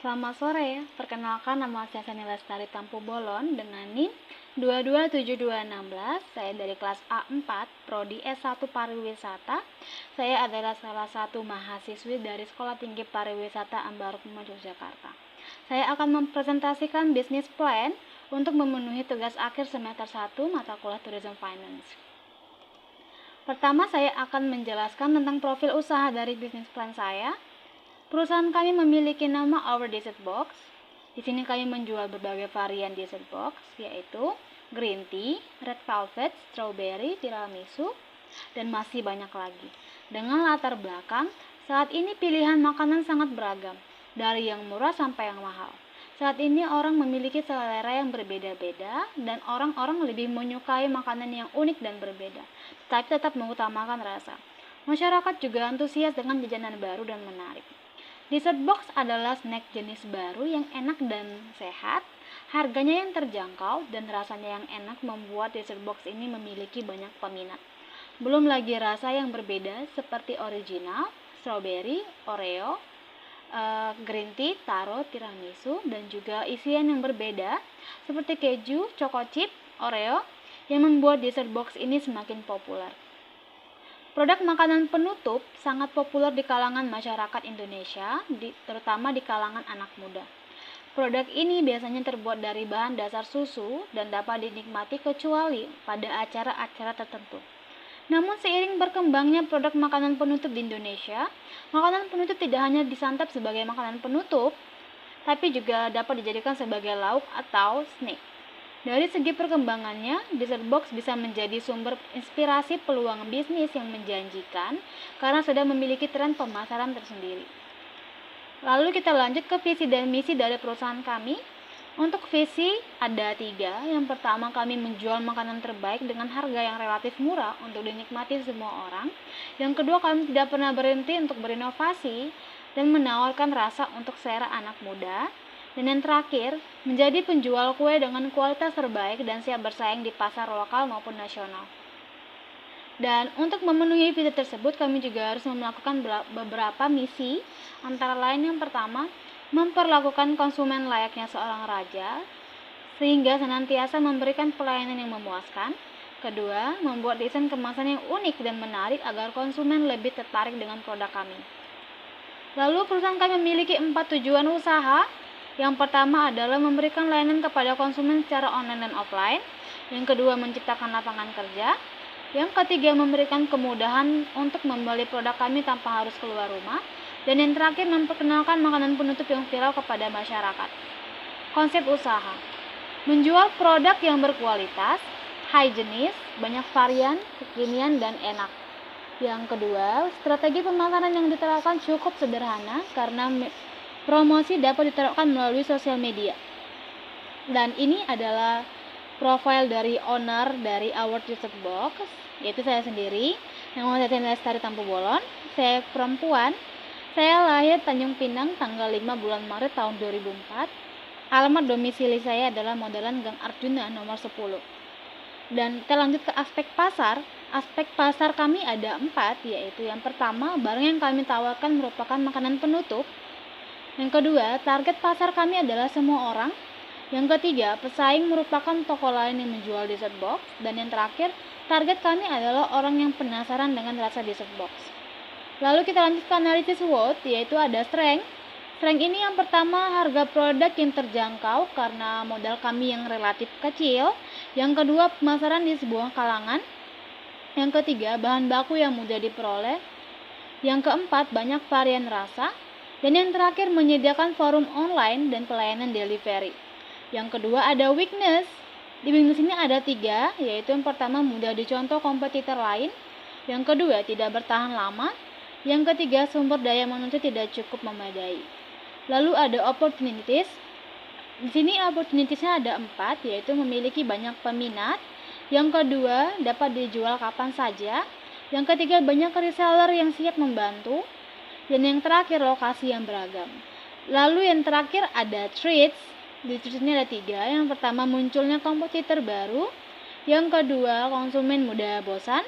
Selamat sore, perkenalkan nama saya Sani Lestari Tampu Bolon dengan NIM 227216. Saya dari kelas A4, Prodi S1 Pariwisata. Saya adalah salah satu mahasiswi dari Sekolah Tinggi Pariwisata Ambarukmo Yogyakarta. Saya akan mempresentasikan bisnis plan untuk memenuhi tugas akhir semester 1 mata kuliah Tourism Finance. Pertama, saya akan menjelaskan tentang profil usaha dari bisnis plan saya. Perusahaan kami memiliki nama Our Dessert Box. Di sini kami menjual berbagai varian dessert box, yaitu green tea, red velvet, strawberry, tiramisu, dan masih banyak lagi. Dengan latar belakang, saat ini pilihan makanan sangat beragam, dari yang murah sampai yang mahal. Saat ini orang memiliki selera yang berbeda-beda, dan orang-orang lebih menyukai makanan yang unik dan berbeda, tetapi tetap mengutamakan rasa. Masyarakat juga antusias dengan jajanan baru dan menarik. Dessert box adalah snack jenis baru yang enak dan sehat, harganya yang terjangkau dan rasanya yang enak membuat dessert box ini memiliki banyak peminat. Belum lagi rasa yang berbeda seperti original, strawberry, oreo, green tea, taro, tiramisu, dan juga isian yang berbeda seperti keju, choco chip, oreo yang membuat dessert box ini semakin populer. Produk makanan penutup sangat populer di kalangan masyarakat Indonesia, terutama di kalangan anak muda. Produk ini biasanya terbuat dari bahan dasar susu dan dapat dinikmati kecuali pada acara-acara tertentu. Namun seiring berkembangnya produk makanan penutup di Indonesia, makanan penutup tidak hanya disantap sebagai makanan penutup, tapi juga dapat dijadikan sebagai lauk atau snack. Dari segi perkembangannya, dessert box bisa menjadi sumber inspirasi peluang bisnis yang menjanjikan karena sudah memiliki tren pemasaran tersendiri. Lalu kita lanjut ke visi dan misi dari perusahaan kami. Untuk visi ada 3. Yang pertama, kami menjual makanan terbaik dengan harga yang relatif murah untuk dinikmati semua orang. Yang kedua, kami tidak pernah berhenti untuk berinovasi dan menawarkan rasa untuk selera anak muda. Dan yang terakhir, menjadi penjual kue dengan kualitas terbaik dan siap bersaing di pasar lokal maupun nasional. Dan untuk memenuhi visi tersebut, kami juga harus melakukan beberapa misi, antara lain yang pertama, memperlakukan konsumen layaknya seorang raja, sehingga senantiasa memberikan pelayanan yang memuaskan. Kedua, membuat desain kemasan yang unik dan menarik agar konsumen lebih tertarik dengan produk kami. Lalu perusahaan kami memiliki 4 tujuan usaha. Yang pertama adalah memberikan layanan kepada konsumen secara online dan offline. Yang kedua, menciptakan lapangan kerja. Yang ketiga, memberikan kemudahan untuk membeli produk kami tanpa harus keluar rumah. Dan yang terakhir, memperkenalkan makanan penutup yang viral kepada masyarakat. Konsep usaha: menjual produk yang berkualitas, higienis, banyak varian, kekinian, dan enak. Yang kedua, strategi pemasaran yang diterapkan cukup sederhana karena promosi dapat diterapkan melalui sosial media. Dan ini adalah profil dari owner dari Our Dessert Box, yaitu saya sendiri. Nama saya Sani Lestari Tampu Bolon. Saya perempuan. Saya lahir Tanjung Pinang tanggal 5 bulan Maret tahun 2004. Alamat domisili saya adalah Modelan Gang Arjuna nomor 10. Dan kita lanjut ke aspek pasar. Aspek pasar kami ada 4, yaitu yang pertama, barang yang kami tawarkan merupakan makanan penutup. Yang kedua, target pasar kami adalah semua orang. Yang ketiga, pesaing merupakan toko lain yang menjual dessert box. Dan yang terakhir, target kami adalah orang yang penasaran dengan rasa dessert box. Lalu kita lanjut ke analisis SWOT, yaitu ada strength. Strength ini yang pertama, harga produk yang terjangkau karena modal kami yang relatif kecil. Yang kedua, pemasaran di sebuah kalangan. Yang ketiga, bahan baku yang mudah diperoleh. Yang keempat, banyak varian rasa. Dan yang terakhir, menyediakan forum online dan pelayanan delivery. Yang kedua ada weakness. Di weakness ini ada 3, yaitu yang pertama, mudah dicontoh kompetitor lain. Yang kedua, tidak bertahan lama. Yang ketiga, sumber daya manusia tidak cukup memadai. Lalu ada opportunities. Di sini opportunities-nya ada 4, yaitu memiliki banyak peminat. Yang kedua, dapat dijual kapan saja. Yang ketiga, banyak reseller yang siap membantu. Dan yang terakhir, lokasi yang beragam. Lalu yang terakhir ada threats. Di threats ini ada 3. Yang pertama, munculnya kompetitor baru. Yang kedua, konsumen mudah bosan.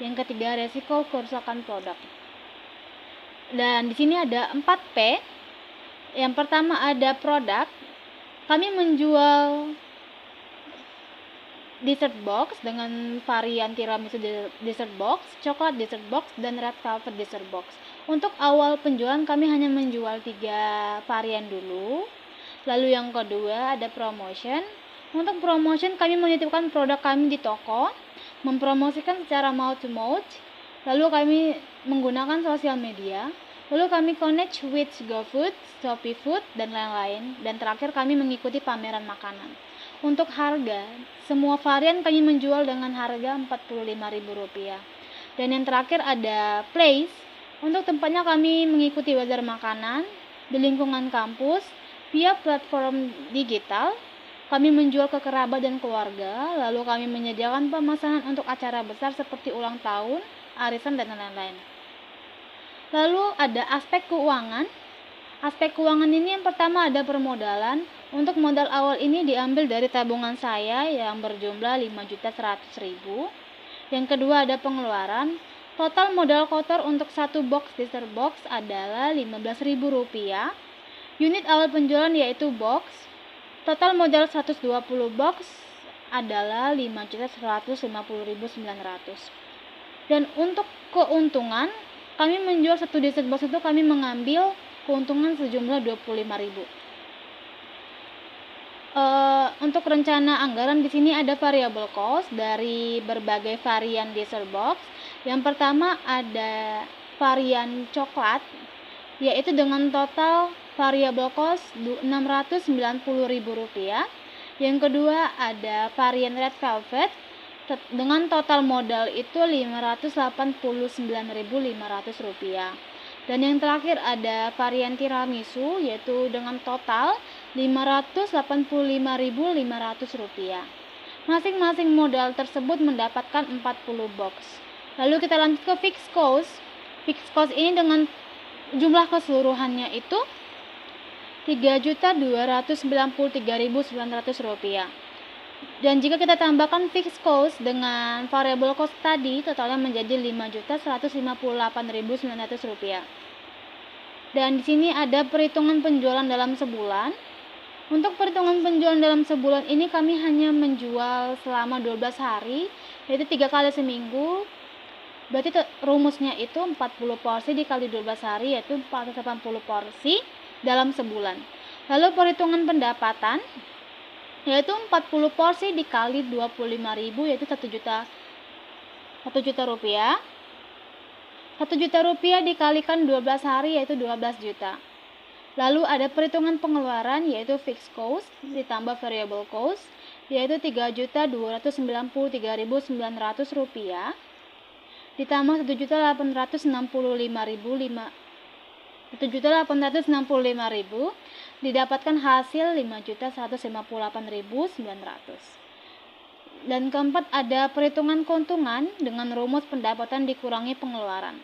Yang ketiga, resiko kerusakan produk. Dan di sini ada 4P. Yang pertama ada produk. Kami menjual dessert box dengan varian tiramisu dessert box, coklat dessert box, dan red velvet dessert box. Untuk awal penjualan kami hanya menjual 3 varian dulu. Lalu yang kedua ada promotion. Untuk promotion kami menitipkan produk kami di toko, mempromosikan secara mouth to mouth. Lalu kami menggunakan sosial media. Lalu kami connect with GoFood, Shopee Food, dan lain-lain. Dan terakhir kami mengikuti pameran makanan. Untuk harga, semua varian kami menjual dengan harga Rp45.000. Dan yang terakhir ada place. Untuk tempatnya kami mengikuti bazar makanan di lingkungan kampus via platform digital. Kami menjual ke kerabat dan keluarga. Lalu kami menyediakan pemesanan untuk acara besar seperti ulang tahun, arisan, dan lain-lain. Lalu ada aspek keuangan. Aspek keuangan ini yang pertama ada permodalan. Untuk modal awal ini diambil dari tabungan saya yang berjumlah Rp5.100.000. Yang kedua ada pengeluaran. Total modal kotor untuk satu box dessert box adalah Rp15.000. Unit awal penjualan yaitu box. Total modal 120 box adalah Rp5.150.900. Dan untuk keuntungan, kami menjual satu dessert box itu kami mengambil keuntungan sejumlah Rp25.000. Untuk rencana anggaran di sini ada variable cost dari berbagai varian dessert box. Yang pertama ada varian coklat, yaitu dengan total variable cost Rp690.000. Yang kedua ada varian red velvet dengan total modal itu Rp589.500. Dan yang terakhir ada varian tiramisu yaitu dengan total Rp585.500. Masing-masing modal tersebut mendapatkan 40 box. Lalu kita lanjut ke fixed cost. Fixed cost ini dengan jumlah keseluruhannya itu Rp3.293.900. Dan jika kita tambahkan fixed cost dengan variable cost tadi, totalnya menjadi Rp5.158.900. Dan di sini ada perhitungan penjualan dalam sebulan. Untuk perhitungan penjualan dalam sebulan ini kami hanya menjual selama 12 hari, yaitu 3 kali seminggu. Berarti rumusnya itu 40 porsi dikali 12 hari, yaitu 480 porsi dalam sebulan. Lalu perhitungan pendapatan yaitu 40 porsi dikali 25.000 yaitu 1 juta rupiah. 1 juta rupiah dikalikan 12 hari yaitu 12 juta. Lalu ada perhitungan pengeluaran yaitu fixed cost ditambah variable cost yaitu Rp3.293.900 ditambah Rp7.865.000 didapatkan hasil Rp5.158.900. Dan keempat ada perhitungan keuntungan dengan rumus pendapatan dikurangi pengeluaran,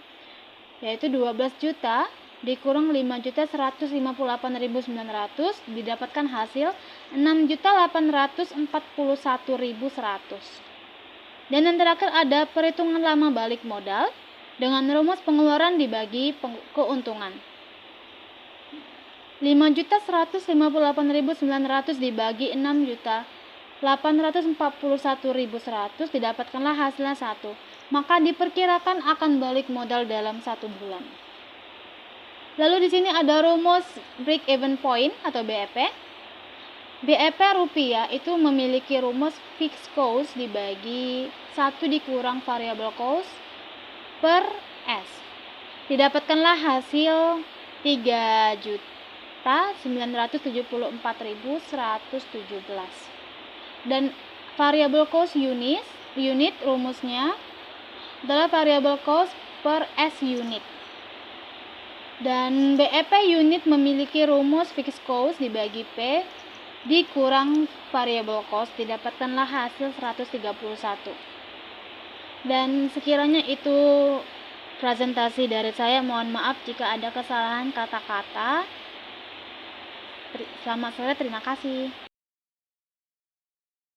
yaitu 12 juta dikurang 5.158.900 didapatkan hasil 6.841.100. Dan yang terakhir ada perhitungan lama balik modal dengan rumus pengeluaran dibagi keuntungan. 5.158.900 dibagi 6.841.100 didapatkanlah hasilnya 1. Maka diperkirakan akan balik modal dalam 1 bulan. Lalu di sini ada rumus break even point atau BEP. BEP rupiah itu memiliki rumus fixed cost dibagi 1 dikurang variable cost per S. Didapatkanlah hasil 3.974.117. Dan variable cost unit rumusnya adalah variable cost per S unit. Dan BEP unit memiliki rumus fixed cost dibagi P dikurang variable cost didapatkanlah hasil 131. Dan sekiranya itu presentasi dari saya, mohon maaf jika ada kesalahan kata-kata. Selamat sore, terima kasih.